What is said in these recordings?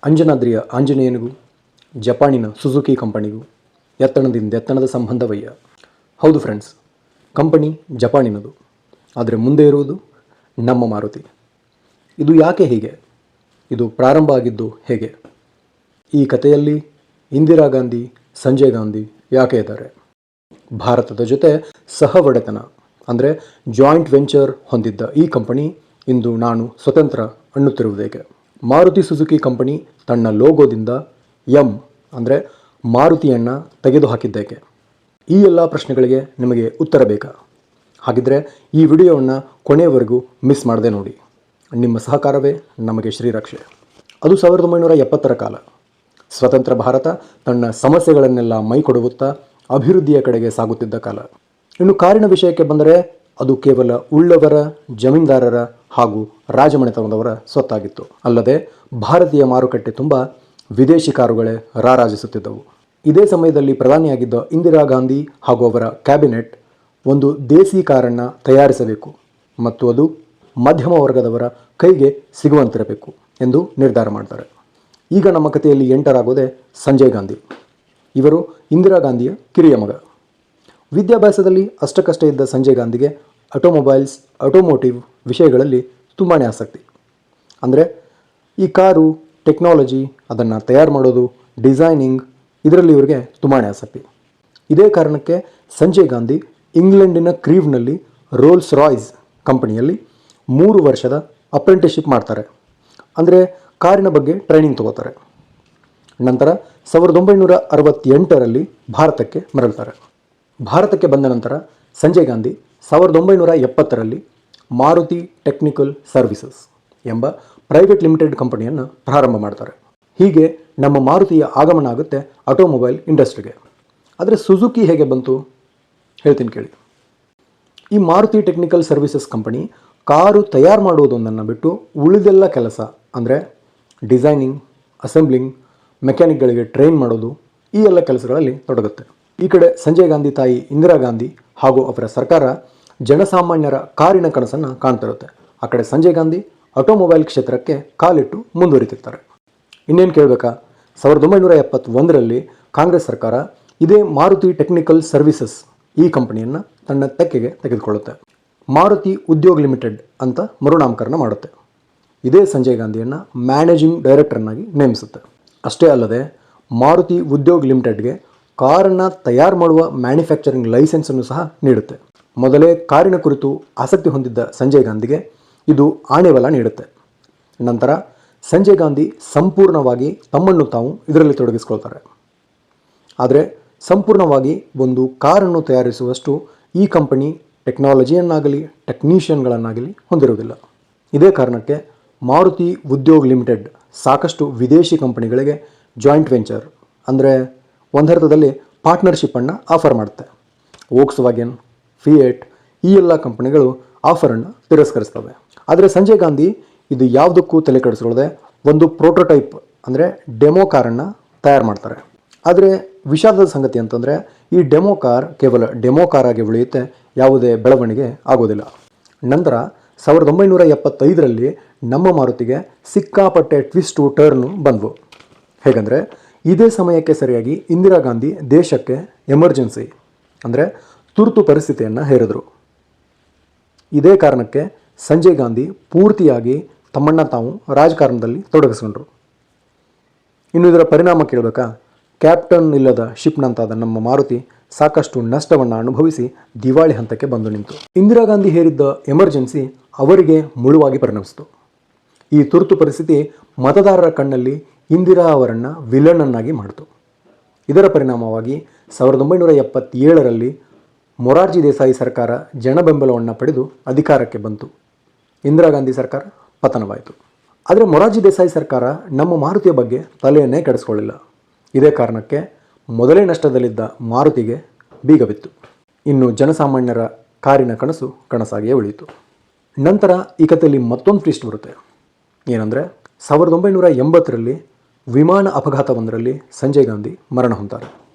ಅಂಜನಾದ್ರಿಯ ಆಂಜನೇಯನಿಗೂ ಜಪಾನಿನ ಸುಜುಕಿ ಕಂಪನಿಗೂ ಎತ್ತಣದ ಸಂಬಂಧವಯ್ಯ. ಹೌದು friends, company ಜಪಾನಿನದು, ಆದರೆ ಮುಂದೆ ಇರುವುದು ನಮ್ಮ ಮಾರುತಿ. ಇದು ಯಾಕೆ ಹೀಗೆ? ಇದು ಪ್ರಾರಂಭ ಆಗಿದ್ದು ಹೇಗೆ? ಈ ಕಥೆಯಲ್ಲಿ ಇಂದಿರಾ ಗಾಂಧಿ, ಸಂಜಯ್ ಗಾಂಧಿ ಯಾಕೆ ಇದ್ದಾರೆ? ಭಾರತದ ಜೊತೆ ಸಹ ಒಡೆತನ ಅಂದರೆ ಜಾಯಿಂಟ್ ವೆಂಚರ್ ಹೊಂದಿದ್ದ ಈ ಕಂಪನಿ ಇಂದು ನಾನು ಸ್ವತಂತ್ರ ಅನ್ನುತ್ತಿರುವುದೇಕೆ? ಮಾರುತಿ ಸುಜುಕಿ ಕಂಪನಿ ತನ್ನ ಲೋಗೋದಿಂದ ಎಂ ಅಂದರೆ ಮಾರುತಿಯನ್ನು ತೆಗೆದುಹಾಕಿದ್ದೇಕೆ? ಈ ಎಲ್ಲ ಪ್ರಶ್ನೆಗಳಿಗೆ ನಿಮಗೆ ಉತ್ತರ ಬೇಕಾ? ಹಾಗಿದ್ದರೆ ಈ ವಿಡಿಯೋವನ್ನು ಕೊನೆಯವರೆಗೂ ಮಿಸ್ ಮಾಡದೆ ನೋಡಿ. ನಿಮ್ಮ ಸಹಕಾರವೇ ನಮಗೆ ಶ್ರೀರಕ್ಷೆ. ಅದು 1970ರ ಕಾಲ. ಸ್ವತಂತ್ರ ಭಾರತ ತನ್ನ ಸಮಸ್ಯೆಗಳನ್ನೆಲ್ಲ ಮೈಕೊಡುತ್ತಾ ಅಭಿವೃದ್ಧಿಯ ಕಡೆಗೆ ಸಾಗುತ್ತಿದ್ದ ಕಾಲ. ಇನ್ನು ಕಾರಿನ ವಿಷಯಕ್ಕೆ ಬಂದರೆ ಅದು ಕೇವಲ ಉಳ್ಳವರ, ಜಮೀನ್ದಾರರ ಹಾಗೂ ರಾಜಮನೆತನದವರ ಸ್ವತ್ತಾಗಿತ್ತು. ಅಲ್ಲದೆ ಭಾರತೀಯ ಮಾರುಕಟ್ಟೆ ತುಂಬ ವಿದೇಶಿ ಕಾರುಗಳೇ ರಾರಾಜಿಸುತ್ತಿದ್ದವು. ಇದೇ ಸಮಯದಲ್ಲಿ ಪ್ರಧಾನಿಯಾಗಿದ್ದ ಇಂದಿರಾ ಗಾಂಧಿ ಹಾಗೂ ಅವರ ಕ್ಯಾಬಿನೆಟ್ ಒಂದು ದೇಸಿ ಕಾರನ್ನು ತಯಾರಿಸಬೇಕು ಮತ್ತು ಅದು ಮಧ್ಯಮ ವರ್ಗದವರ ಕೈಗೆ ಸಿಗುವಂತಿರಬೇಕು ಎಂದು ನಿರ್ಧಾರ ಮಾಡ್ತಾರೆ. ಈಗ ನಮ್ಮ ಕಥೆಯಲ್ಲಿ ಎಂಟರಾಗೋದೇ ಸಂಜಯ್ ಗಾಂಧಿ. ಇವರು ಇಂದಿರಾ ಗಾಂಧಿಯ ಕಿರಿಯ ಮಗ. ವಿದ್ಯಾಭ್ಯಾಸದಲ್ಲಿ ಅಷ್ಟಕ್ಕಷ್ಟೇ ಇದ್ದ ಸಂಜಯ್ ಗಾಂಧಿಗೆ ಆಟೋಮೋಟಿವ್ ವಿಷಯಗಳಲ್ಲಿ ತುಂಬಾ ಆಸಕ್ತಿ. ಅಂದರೆ ಈ ಕಾರು, ಟೆಕ್ನಾಲಜಿ, ಅದನ್ನು ತಯಾರು ಮಾಡೋದು, ಡಿಸೈನಿಂಗ್, ಇದರಲ್ಲಿ ಇವರಿಗೆ ತುಂಬಾ ಆಸಕ್ತಿ. ಇದೇ ಕಾರಣಕ್ಕೆ ಸಂಜಯ್ ಗಾಂಧಿ ಇಂಗ್ಲೆಂಡಿನ ಕ್ರೀವ್ನಲ್ಲಿ ರೋಲ್ಸ್ ರಾಯ್ಸ್ ಕಂಪನಿಯಲ್ಲಿ 3 ವರ್ಷದ ಅಪ್ರೆಂಟಿಸ್ಶಿಪ್ ಮಾಡ್ತಾರೆ. ಅಂದರೆ ಕಾರಿನ ಬಗ್ಗೆ ಟ್ರೈನಿಂಗ್ ತಗೋತಾರೆ. ನಂತರ 1968ರಲ್ಲಿ ಭಾರತಕ್ಕೆ ಮರಳ್ತಾರೆ. ಭಾರತಕ್ಕೆ ಬಂದ ನಂತರ ಸಂಜಯ್ ಗಾಂಧಿ 1970ರಲ್ಲಿ ಮಾರುತಿ ಟೆಕ್ನಿಕಲ್ ಸರ್ವಿಸಸ್ ಎಂಬ ಪ್ರೈವೇಟ್ ಲಿಮಿಟೆಡ್ ಕಂಪನಿಯನ್ನು ಪ್ರಾರಂಭ ಮಾಡ್ತಾರೆ. ಹೀಗೆ ನಮ್ಮ ಮಾರುತಿಯ ಆಗಮನ ಆಗುತ್ತೆ ಆಟೋಮೊಬೈಲ್ ಇಂಡಸ್ಟ್ರಿಗೆ. ಆದರೆ ಸುಜುಕಿ ಹೇಗೆ ಬಂತು ಹೇಳ್ತೀನಿ ಕೇಳಿ. ಈ Maruti technical services company car ತಯಾರು ಮಾಡುವುದೊಂದನ್ನು ಬಿಟ್ಟು ಉಳಿದೆಲ್ಲ ಕೆಲಸ ಅಂದರೆ ಡಿಸೈನಿಂಗ್, ಅಸೆಂಬ್ಲಿಂಗ್, ಮೆಕ್ಯಾನಿಕ್ಗಳಿಗೆ ಟ್ರೈನ್ ಮಾಡೋದು, ಈ ಎಲ್ಲ ಕೆಲಸಗಳಲ್ಲಿ ತೊಡಗುತ್ತೆ. ಈ ಕಡೆ ಸಂಜಯ್ ಗಾಂಧಿ ತಾಯಿ ಇಂದಿರಾ ಗಾಂಧಿ ಹಾಗೂ ಅವರ ಸರ್ಕಾರ ಜನಸಾಮಾನ್ಯರ ಕಾರಿನ ಕನಸನ್ನು ಕಾಣ್ತಿರುತ್ತೆ. ಆ ಕಡೆ ಸಂಜಯ್ ಗಾಂಧಿ ಆಟೋಮೊಬೈಲ್ ಕ್ಷೇತ್ರಕ್ಕೆ ಕಾಲಿಟ್ಟು ಮುಂದುವರಿತಿರ್ತಾರೆ. ಇನ್ನೇನು ಕೇಳಬೇಕಾ, 1971ರಲ್ಲಿ ಕಾಂಗ್ರೆಸ್ ಸರ್ಕಾರ ಇದೇ ಮಾರುತಿ ಟೆಕ್ನಿಕಲ್ ಸರ್ವಿಸಸ್ ಈ ಕಂಪನಿಯನ್ನು ತನ್ನ ತೆಕ್ಕೆಗೆ ತೆಗೆದುಕೊಳ್ಳುತ್ತೆ. ಮಾರುತಿ ಉದ್ಯೋಗ್ ಲಿಮಿಟೆಡ್ ಅಂತ ಮರುನಾಮಕರಣ ಮಾಡುತ್ತೆ. ಇದೇ ಸಂಜಯ್ ಗಾಂಧಿಯನ್ನು ಮ್ಯಾನೇಜಿಂಗ್ ಡೈರೆಕ್ಟರ್ನಾಗಿ ನೇಮಿಸುತ್ತೆ. ಅಷ್ಟೇ ಅಲ್ಲದೆ ಮಾರುತಿ ಉದ್ಯೋಗ್ ಲಿಮಿಟೆಡ್ಗೆ ಕಾರನ್ನು ತಯಾರು ಮಾಡುವ ಮ್ಯಾನುಫ್ಯಾಕ್ಚರಿಂಗ್ ಲೈಸೆನ್ಸನ್ನು ಸಹ ನೀಡುತ್ತೆ. ಮೊದಲೇ ಕಾರಿನ ಕುರಿತು ಆಸಕ್ತಿ ಹೊಂದಿದ್ದ ಸಂಜಯ್ ಗಾಂಧಿಗೆ ಇದು ಆಣೆಬಲ ನೀಡುತ್ತೆ. ನಂತರ ಸಂಜಯ್ ಗಾಂಧಿ ಸಂಪೂರ್ಣವಾಗಿ ತಮ್ಮನ್ನು ತಾವು ಇದರಲ್ಲಿ ತೊಡಗಿಸ್ಕೊಳ್ತಾರೆ. ಆದರೆ ಸಂಪೂರ್ಣವಾಗಿ ಒಂದು ಕಾರನ್ನು ತಯಾರಿಸುವಷ್ಟು ಈ ಕಂಪನಿ ಟೆಕ್ನಾಲಜಿಯನ್ನಾಗಲಿ ಟೆಕ್ನಿಷಿಯನ್ಗಳನ್ನಾಗಲಿ ಹೊಂದಿರುವುದಿಲ್ಲ. ಇದೇ ಕಾರಣಕ್ಕೆ ಮಾರುತಿ ಉದ್ಯೋಗ್ ಲಿಮಿಟೆಡ್ ಸಾಕಷ್ಟು ವಿದೇಶಿ ಕಂಪನಿಗಳಿಗೆ ಜಾಯಿಂಟ್ ವೆಂಚರ್ ಅಂದರೆ ಒಂದರ್ಥದಲ್ಲಿ ಪಾರ್ಟ್ನರ್ಶಿಪ್ಪನ್ನು ಆಫರ್ ಮಾಡುತ್ತೆ. ವೋಕ್ಸ್ವ್ಯಾಗನ್, ಫಿಯೇಟ್, ಈ ಎಲ್ಲ ಕಂಪನಿಗಳು ಆಫರನ್ನು ತಿರಸ್ಕರಿಸ್ತವೆ. ಆದರೆ ಸಂಜಯ್ ಗಾಂಧಿ ಇದು ಯಾವುದಕ್ಕೂ ತಲೆ ಕೆಡಿಸ್ಕೊಳ್ಳದೆ ಒಂದು ಪ್ರೋಟೋಟೈಪ್ ಅಂದರೆ ಡೆಮೋ ಕಾರನ್ನು ತಯಾರು ಮಾಡ್ತಾರೆ. ಆದರೆ ವಿಷಾದದ ಸಂಗತಿ ಅಂತಂದರೆ ಈ ಡೆಮೋ ಕಾರ್ ಕೇವಲ ಡೆಮೋ ಕಾರಾಗಿ ಉಳಿಯುತ್ತೆ, ಯಾವುದೇ ಬೆಳವಣಿಗೆ ಆಗೋದಿಲ್ಲ. ನಂತರ 1975ರಲ್ಲಿ ನಮ್ಮ ಮಾರುತಿಗೆ ಸಿಕ್ಕಾಪಟ್ಟೆ ಟ್ವಿಸ್ಟು ಟರ್ನು ಬಂದವು. ಹೇಗೆಂದರೆ ಇದೇ ಸಮಯಕ್ಕೆ ಸರಿಯಾಗಿ ಇಂದಿರಾ ಗಾಂಧಿ ದೇಶಕ್ಕೆ ಎಮರ್ಜೆನ್ಸಿ ಅಂದರೆ ತುರ್ತು ಪರಿಸ್ಥಿತಿಯನ್ನು ಹೇರಿದರು. ಇದೇ ಕಾರಣಕ್ಕೆ ಸಂಜಯ್ ಗಾಂಧಿ ಪೂರ್ತಿಯಾಗಿ ತಮ್ಮನ್ನು ತಾವು ರಾಜಕಾರಣದಲ್ಲಿ ತೊಡಗಿಸ್ಕೊಂಡ್ರು. ಇನ್ನು ಇದರ ಪರಿಣಾಮ ಕೇಳಬೇಕಾ, ಕ್ಯಾಪ್ಟನ್ ಇಲ್ಲದ ಶಿಪ್ನಂತಾದ ನಮ್ಮ ಮಾರುತಿ ಸಾಕಷ್ಟು ನಷ್ಟವನ್ನು ಅನುಭವಿಸಿ ದಿವಾಳಿ ಹಂತಕ್ಕೆ ಬಂದು ನಿಂತು. ಇಂದಿರಾ ಗಾಂಧಿ ಹೇರಿದ್ದ ಎಮರ್ಜೆನ್ಸಿ ಅವರಿಗೆ ಮುಳುವಾಗಿ ಪರಿಣಮಿಸಿತು. ಈ ತುರ್ತು ಪರಿಸ್ಥಿತಿ ಮತದಾರರ ಕಣ್ಣಲ್ಲಿ ಇಂದಿರಾ ಅವರನ್ನು ವಿಲನನ್ನಾಗಿ ಮಾಡಿತು. ಇದರ ಪರಿಣಾಮವಾಗಿ 1977ರಲ್ಲಿ ಮೊರಾರ್ಜಿ ದೇಸಾಯಿ ಸರ್ಕಾರ ಜನಬೆಂಬಲವನ್ನು ಪಡೆದು ಅಧಿಕಾರಕ್ಕೆ ಬಂತು. ಇಂದಿರಾ ಗಾಂಧಿ ಸರ್ಕಾರ ಪತನವಾಯಿತು. ಆದರೆ ಮೊರಾರ್ಜಿ ದೇಸಾಯಿ ಸರ್ಕಾರ ನಮ್ಮ ಮಾರುತಿಯ ಬಗ್ಗೆ ತಲೆಯನ್ನೇ ಕೆಡಿಸ್ಕೊಳ್ಳಿಲ್ಲ. ಇದೇ ಕಾರಣಕ್ಕೆ ಮೊದಲೇ ನಷ್ಟದಲ್ಲಿದ್ದ ಮಾರುತಿಗೆ ಬೀಗ ಬಿತ್ತು. ಇನ್ನು ಜನಸಾಮಾನ್ಯರ ಕಾರಿನ ಕನಸಾಗಿಯೇ ಉಳಿಯಿತು. ನಂತರ ಈ ಕಥೆಯಲ್ಲಿ ಮತ್ತೊಂದು ಟ್ವಿಸ್ಟ್ ಬರುತ್ತೆ. ಏನಂದರೆ 1980ರಲ್ಲಿ ವಿಮಾನ ಅಪಘಾತವೊಂದರಲ್ಲಿ ಸಂಜಯ್ ಗಾಂಧಿ ಮರಣ ಹೊಂತಾರೆ.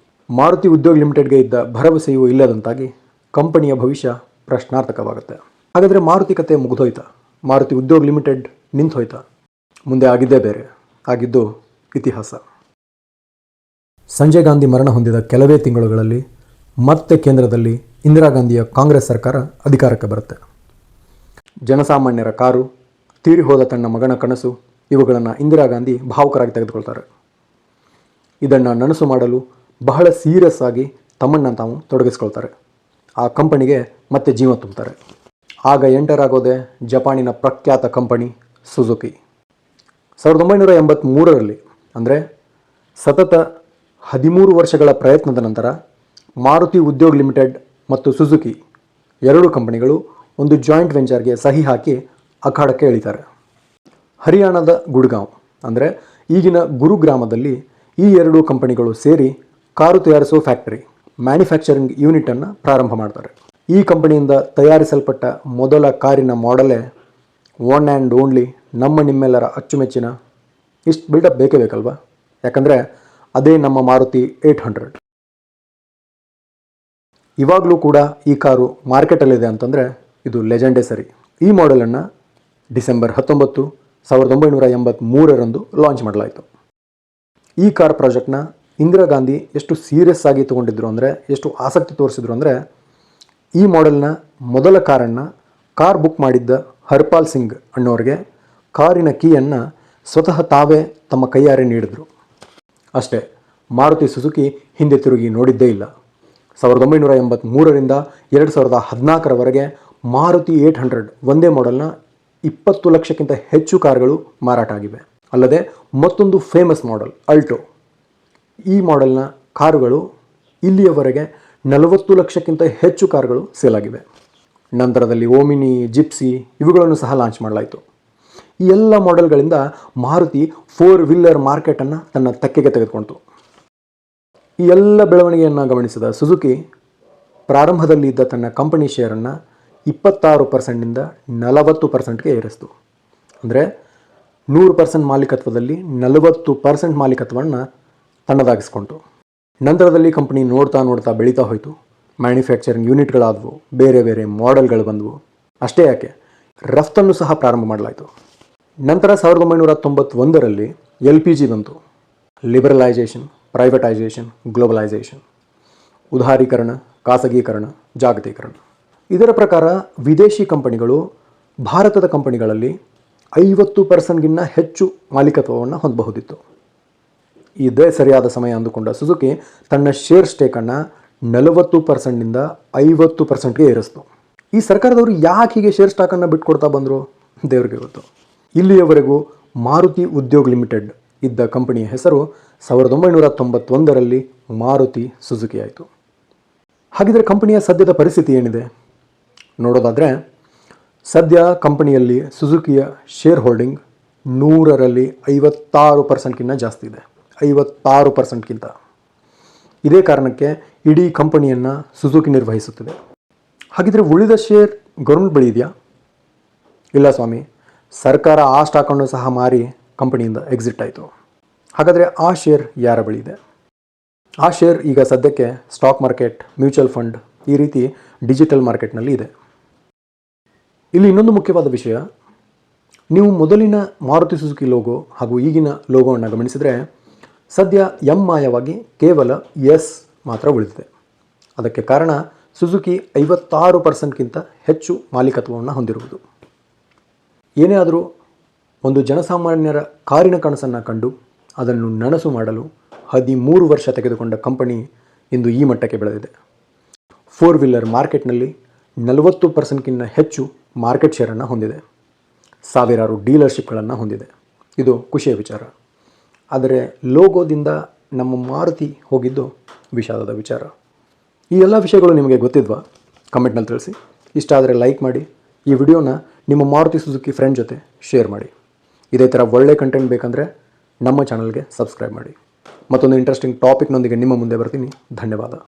ಮಾರುತಿ ಉದ್ಯೋಗ್ ಲಿಮಿಟೆಡ್ಗೆ ಇದ್ದ ಭರವಸೆಯೂ ಇಲ್ಲದಂತಾಗಿ ಕಂಪನಿಯ ಭವಿಷ್ಯ ಪ್ರಶ್ನಾರ್ಥಕವಾಗುತ್ತೆ. ಹಾಗಾದರೆ ಮಾರುತಿ ಕತೆ ಮುಗಿದೋಯ್ತಾ? ಮಾರುತಿ ಉದ್ಯೋಗ್ ಲಿಮಿಟೆಡ್ ನಿಂತು ಹೋಯ್ತಾ? ಮುಂದೆ ಆಗಿದ್ದೇ ಬೇರೆ. ಆಗಿದ್ದು ಇತಿಹಾಸ. ಸಂಜಯ್ ಗಾಂಧಿ ಮರಣ ಹೊಂದಿದ ಕೆಲವೇ ತಿಂಗಳುಗಳಲ್ಲಿ ಮತ್ತೆ ಕೇಂದ್ರದಲ್ಲಿ ಇಂದಿರಾ ಗಾಂಧಿಯ ಕಾಂಗ್ರೆಸ್ ಸರ್ಕಾರ ಅಧಿಕಾರಕ್ಕೆ ಬರುತ್ತೆ. ಜನಸಾಮಾನ್ಯರ ಕಾರು, ತೀರಿಹೋದ ತನ್ನ ಮಗನ ಕನಸು ಇವುಗಳನ್ನು ಇಂದಿರಾ ಗಾಂಧಿ ಭಾವುಕರಾಗಿ ತೆಗೆದುಕೊಳ್ತಾರೆ. ಇದನ್ನು ನನಸು ಮಾಡಲು ಬಹಳ ಸೀರಿಯಸ್ ಆಗಿ ತಮ್ಮನ್ನು ತಾವು ತೊಡಗಿಸ್ಕೊಳ್ತಾರೆ. ಆ ಕಂಪನಿಗೆ ಮತ್ತೆ ಜೀವ ತುಂಬುತ್ತಾರೆ. ಆಗ ಎಂಟರ್ ಆಗೋದೆ ಜಪಾನಿನ ಪ್ರಖ್ಯಾತ ಕಂಪನಿ ಸುಜುಕಿ. 1983ರಲ್ಲಿ ಅಂದರೆ ಸತತ 13 ವರ್ಷಗಳ ಪ್ರಯತ್ನದ ನಂತರ ಮಾರುತಿ ಉದ್ಯೋಗ್ ಲಿಮಿಟೆಡ್ ಮತ್ತು ಸುಜುಕಿ ಎರಡೂ ಕಂಪನಿಗಳು ಒಂದು ಜಾಯಿಂಟ್ ವೆಂಚರ್ಗೆ ಸಹಿ ಹಾಕಿ ಅಖಾಡಕ್ಕೆ ಇಳಿತಾರೆ. ಹರಿಯಾಣದ ಗುಡ್ಗಾಂವ್ ಅಂದರೆ ಈಗಿನ ಗುರುಗ್ರಾಮದಲ್ಲಿ ಈ ಎರಡೂ ಕಂಪನಿಗಳು ಸೇರಿ ಕಾರು ತಯಾರಿಸುವ ಫ್ಯಾಕ್ಟರಿ, ಮ್ಯಾನುಫ್ಯಾಕ್ಚರಿಂಗ್ ಯೂನಿಟನ್ನು ಪ್ರಾರಂಭ ಮಾಡ್ತಾರೆ. ಈ ಕಂಪನಿಯಿಂದ ತಯಾರಿಸಲ್ಪಟ್ಟ ಮೊದಲ ಕಾರಿನ ಮಾಡೆಲೇ ಒನ್ ಆ್ಯಂಡ್ ಓನ್ಲಿ ನಿಮ್ಮೆಲ್ಲರ ಅಚ್ಚುಮೆಚ್ಚಿನ, ಇಷ್ಟು ಬಿಲ್ಡಪ್ ಬೇಕೇ ಬೇಕಲ್ವಾ, ಯಾಕಂದರೆ ಅದೇ ನಮ್ಮ ಮಾರುತಿ 800. ಇವಾಗಲೂ ಕೂಡ ಈ ಕಾರು ಮಾರ್ಕೆಟಲ್ಲಿದೆ ಅಂತಂದರೆ ಇದು ಲೆಜೆಂಡೇ ಸರಿ. ಈ ಮಾಡೆಲನ್ನು ಡಿಸೆಂಬರ್ 19, 1983ರಂದು ಲಾಂಚ್ ಮಾಡಲಾಯಿತು. ಈ ಕಾರ್ ಪ್ರಾಜೆಕ್ಟ್ನ ಇಂದಿರಾ ಗಾಂಧಿ ಎಷ್ಟು ಸೀರಿಯಸ್ ಆಗಿ ತೊಗೊಂಡಿದ್ರು ಅಂದರೆ, ಎಷ್ಟು ಆಸಕ್ತಿ ತೋರಿಸಿದ್ರು ಅಂದರೆ, ಈ ಮಾಡೆಲ್ನ ಮೊದಲ ಕಾರ್ ಬುಕ್ ಮಾಡಿದ್ದ ಹರ್ಪಾಲ್ ಸಿಂಗ್ ಅನ್ನೋರಿಗೆ ಕಾರಿನ ಕೀಯನ್ನು ಸ್ವತಃ ತಾವೇ ತಮ್ಮ ಕೈಯಾರೆ ನೀಡಿದರು. ಅಷ್ಟೇ, ಮಾರುತಿ ಸುಜುಕಿ ಹಿಂದೆ ತಿರುಗಿ ನೋಡಿದ್ದೇ ಇಲ್ಲ. 1983ರಿಂದ 2014ರವರೆಗೆ ಮಾರುತಿ 800 ಒಂದೇ ಮಾಡೆಲ್ನ 20 ಲಕ್ಷಕ್ಕಿಂತ ಹೆಚ್ಚು ಕಾರುಗಳು ಮಾರಾಟ ಆಗಿವೆ. ಅಲ್ಲದೆ ಮತ್ತೊಂದು ಫೇಮಸ್ ಮಾಡೆಲ್ ಅಲ್ಟೋ, ಈ ಮಾಡೆಲ್ನ ಕಾರುಗಳು ಇಲ್ಲಿಯವರೆಗೆ 40 ಲಕ್ಷಕ್ಕಿಂತ ಹೆಚ್ಚು ಕಾರುಗಳು ಸೇಲ್ ಆಗಿವೆ. ನಂತರದಲ್ಲಿ ಓಮಿನಿ, ಜಿಪ್ಸಿ ಇವುಗಳನ್ನು ಸಹ ಲಾಂಚ್ ಮಾಡಲಾಯಿತು. ಈ ಎಲ್ಲ ಮಾಡೆಲ್ಗಳಿಂದ ಮಾರುತಿ 4 ವೀಲರ್ ಮಾರ್ಕೆಟನ್ನು ತನ್ನ ತೆಕ್ಕೆಗೆ ತೆಗೆದುಕೊಂಡಿತು. ಈ ಎಲ್ಲ ಬೆಳವಣಿಗೆಯನ್ನು ಗಮನಿಸಿದ ಸುಜುಕಿ ಪ್ರಾರಂಭದಲ್ಲಿ ಇದ್ದ ತನ್ನ ಕಂಪನಿ ಶೇರನ್ನು 26%ನಿಂದ 40%ಗೆ ಏರಿಸಿತು. ಅಂದರೆ 100% ಮಾಲೀಕತ್ವದಲ್ಲಿ 40% ಮಾಲೀಕತ್ವವನ್ನು ತನ್ನದಾಗಿಸ್ಕೊಂತು. ನಂತರದಲ್ಲಿ ಕಂಪನಿ ನೋಡ್ತಾ ಬೆಳೀತಾ ಹೋಯಿತು. ಮ್ಯಾನುಫ್ಯಾಕ್ಚರಿಂಗ್ ಯೂನಿಟ್ಗಳಾದವು, ಬೇರೆ ಬೇರೆ ಮಾಡೆಲ್ಗಳು ಬಂದವು. ಅಷ್ಟೇ ಯಾಕೆ, ರಫ್ತನ್ನು ಸಹ ಪ್ರಾರಂಭ ಮಾಡಲಾಯಿತು. ನಂತರ 1991ರಲ್ಲಿ LPG ಬಂತು. ಲಿಬರಲೈಸೇಷನ್, ಪ್ರೈವೇಟೈಸೇಷನ್, ಗ್ಲೋಬಲೈಸೇಷನ್, ಉದಾರೀಕರಣ, ಖಾಸಗೀಕರಣ, ಜಾಗತೀಕರಣ. ಇದರ ಪ್ರಕಾರ ವಿದೇಶಿ ಕಂಪನಿಗಳು ಭಾರತದ ಕಂಪನಿಗಳಲ್ಲಿ 50%ಗಿನ್ನ ಹೆಚ್ಚು ಮಾಲೀಕತ್ವವನ್ನು ಹೊಂದಬಹುದಿತ್ತು. ಇದೇ ಸರಿಯಾದ ಸಮಯ ಅಂದುಕೊಂಡ ಸುಜುಕಿ ತನ್ನ ಶೇರ್ ಸ್ಟೇಕನ್ನು 40%ನಿಂದ 50%ಗೆ ಏರಿಸಿತು. ಈ ಸರ್ಕಾರದವರು ಯಾಕೆ ಹೀಗೆ ಶೇರ್ ಸ್ಟಾಕನ್ನು ಬಿಟ್ಕೊಡ್ತಾ ಬಂದರು ದೇವರಿಗೆ ಗೊತ್ತು. ಇಲ್ಲಿಯವರೆಗೂ ಮಾರುತಿ ಉದ್ಯೋಗ್ ಲಿಮಿಟೆಡ್ ಇದ್ದ ಕಂಪನಿಯ ಹೆಸರು 1991ರಲ್ಲಿ ಮಾರುತಿ ಸುಜುಕಿ ಆಯಿತು. ಹಾಗಿದ್ರೆ ಕಂಪನಿಯ ಸದ್ಯದ ಪರಿಸ್ಥಿತಿ ಏನಿದೆ ನೋಡೋದಾದರೆ, ಸದ್ಯ ಕಂಪನಿಯಲ್ಲಿ ಸುಜುಕಿಯ ಶೇರ್ ಹೋಲ್ಡಿಂಗ್ 100ರಲ್ಲಿ 56%ಗಿಂತ ಜಾಸ್ತಿ ಇದೆ. 56%ಗಿಂತ. ಇದೇ ಕಾರಣಕ್ಕೆ ಇಡೀ ಕಂಪನಿಯನ್ನು ಸುಜುಕಿ ನಿರ್ವಹಿಸುತ್ತಿದೆ. ಹಾಗಿದ್ರೆ ಉಳಿದ ಶೇರ್ ಗೌರ್ಮೆಂಟ್ ಬಳಿ ಇದೆಯಾ? ಇಲ್ಲ ಸ್ವಾಮಿ, ಸರ್ಕಾರ ಆ ಸ್ಟಾಕನ್ನು ಸಹ ಮಾರಿ ಕಂಪನಿಯಿಂದ ಎಕ್ಸಿಟ್ ಆಯಿತು. ಹಾಗಾದರೆ ಆ ಶೇರ್ ಯಾರ ಬಳಿ ಇದೆ? ಆ ಶೇರ್ ಈಗ ಸದ್ಯಕ್ಕೆ ಸ್ಟಾಕ್ ಮಾರ್ಕೆಟ್, ಮ್ಯೂಚುವಲ್ ಫಂಡ್ ಈ ರೀತಿ ಡಿಜಿಟಲ್ ಮಾರ್ಕೆಟ್ನಲ್ಲಿ ಇದೆ. ಇಲ್ಲಿ ಇನ್ನೊಂದು ಮುಖ್ಯವಾದ ವಿಷಯ, ನೀವು ಮೊದಲಿನ ಮಾರುತಿ ಸುಜುಕಿ ಲೋಗೋ ಹಾಗೂ ಈಗಿನ ಲೋಗೋವನ್ನು ಗಮನಿಸಿದರೆ ಸದ್ಯ ಎಂ ಮಾಯವಾಗಿ ಕೇವಲ ಎಸ್ ಮಾತ್ರ ಉಳಿದಿದೆ. ಅದಕ್ಕೆ ಕಾರಣ ಸುಜುಕಿ 56%ಗಿಂತ ಹೆಚ್ಚು ಮಾಲೀಕತ್ವವನ್ನು ಹೊಂದಿರುವುದು. ಏನೇ ಆದರೂ ಒಂದು ಜನಸಾಮಾನ್ಯರ ಕಾರಿನ ಕನಸನ್ನು ಕಂಡು ಅದನ್ನು ನನಸು ಮಾಡಲು 13 ವರ್ಷ ತೆಗೆದುಕೊಂಡ ಕಂಪನಿ ಇಂದು ಈ ಮಟ್ಟಕ್ಕೆ ಬೆಳೆದಿದೆ. 4 ವೀಲರ್ ಮಾರ್ಕೆಟ್ನಲ್ಲಿ 40%ಗಿಂತ ಹೆಚ್ಚು ಮಾರ್ಕೆಟ್ ಶೇರನ್ನು ಹೊಂದಿದೆ. ಸಾವಿರಾರು ಡೀಲರ್ಶಿಪ್ಗಳನ್ನು ಹೊಂದಿದೆ. ಇದು ಖುಷಿಯ ವಿಚಾರ. ಆದರೆ ಲೋಗೋದಿಂದ ನಮ್ಮ ಮಾರುತಿ ಹೋಗಿದ್ದು ವಿಷಾದದ ವಿಚಾರ. ಈ ಎಲ್ಲ ವಿಷಯಗಳು ನಿಮಗೆ ಗೊತ್ತಿದ್ವಾ? ಕಮೆಂಟ್ನಲ್ಲಿ ತಿಳಿಸಿ. ಇಷ್ಟ ಆದರೆ ಲೈಕ್ ಮಾಡಿ. ಈ ವಿಡಿಯೋನ ನಿಮ್ಮ ಮಾರುತಿ ಸುಜುಕಿ ಫ್ರೆಂಡ್ ಜೊತೆ ಶೇರ್ ಮಾಡಿ. ಇದೇ ಥರ ಒಳ್ಳೆ ಕಂಟೆಂಟ್ ಬೇಕಂದರೆ ನಮ್ಮ ಚಾನಲ್ಗೆ ಸಬ್ಸ್ಕ್ರೈಬ್ ಮಾಡಿ. ಮತ್ತೊಂದು ಇಂಟ್ರೆಸ್ಟಿಂಗ್ ಟಾಪಿಕ್ನೊಂದಿಗೆ ನಿಮ್ಮ ಮುಂದೆ ಬರ್ತೀನಿ. ಧನ್ಯವಾದ.